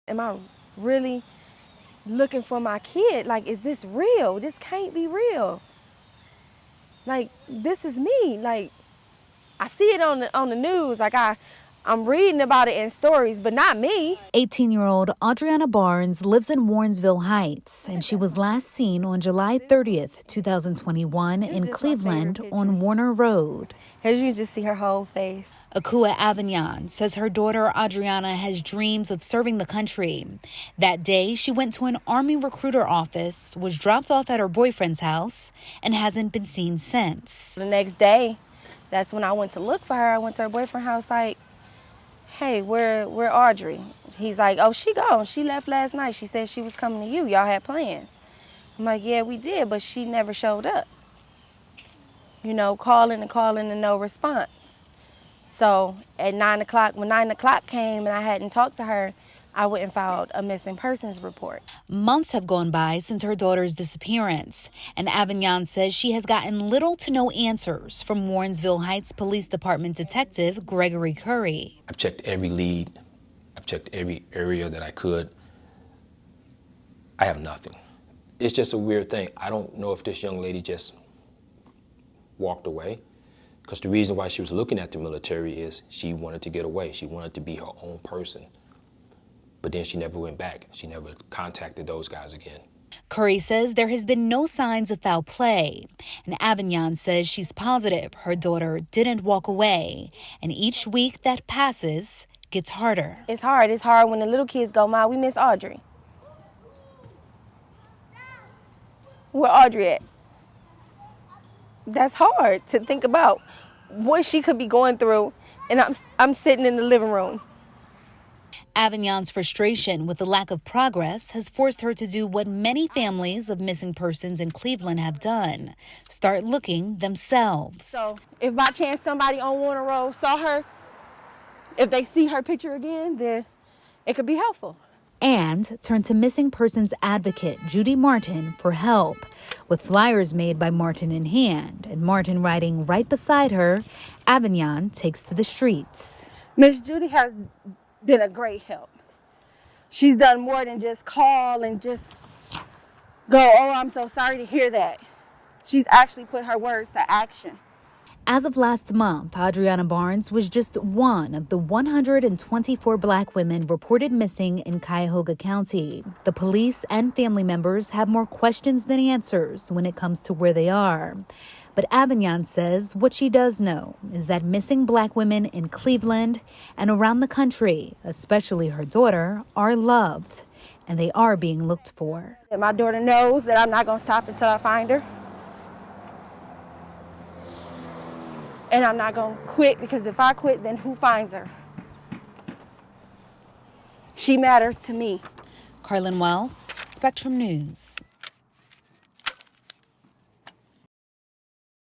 Am I really looking for my kid? Like, is this real? This can't be real. Like, this is me. Like, I see it on the news. Like, I'm reading about it in stories, but not me. 18-year-old Audreona Barnes lives in Warrensville Heights, and she was last seen on July 30th, 2021 in Cleveland on Warner Road. As you just see her whole face. Akua Avignon says her daughter Audreona has dreams of serving the country. That day, she went to an Army recruiter office, was dropped off at her boyfriend's house, and hasn't been seen since. The next day, that's when I went to look for her. I went to her boyfriend's house like, hey, where Audrey? He's like, oh, she gone. She left last night. She said she was coming to you. Y'all had plans. I'm like, yeah, we did, but she never showed up. You know, calling and no response. So at 9 o'clock, when 9 o'clock came and I hadn't talked to her, I went and filed a missing persons report. Months have gone by since her daughter's disappearance, and Avignon says she has gotten little to no answers from Warrensville Heights Police Department Detective Gregory Curry. I've checked every lead. I've checked every area that I could. I have nothing. It's just a weird thing. I don't know if this young lady just walked away, because the reason why she was looking at the military is she wanted to get away. She wanted to be her own person. But then she never went back. She never contacted those guys again. Curry says there has been no signs of foul play, and Avignon says she's positive her daughter didn't walk away, and each week that passes gets harder. It's hard. It's hard when the little kids go, Ma, we miss Audrey. Where Audrey at? That's hard to think about what she could be going through, and I'm sitting in the living room. Avignon's frustration with the lack of progress has forced her to do what many families of missing persons in Cleveland have done: start looking themselves. So if by chance somebody on Warner Road saw her, if they see her picture again, then it could be helpful. And turn to missing persons advocate Judy Martin for help, with flyers made by Martin in hand, and Martin riding right beside her. Avignon takes to the streets. Miss Judy has been a great help. She's done more than just call and just go, oh, I'm so sorry to hear that. She's actually put her words to action. As of last month, Audreona Barnes was just one of the 124 Black women reported missing in Cuyahoga County. The police and family members have more questions than answers when it comes to where they are. But Avignon says what she does know is that missing Black women in Cleveland and around the country, especially her daughter, are loved, and they are being looked for. And my daughter knows that I'm not going to stop until I find her. And I'm not going to quit, because if I quit, then who finds her? She matters to me. Carlin Wells, Spectrum News.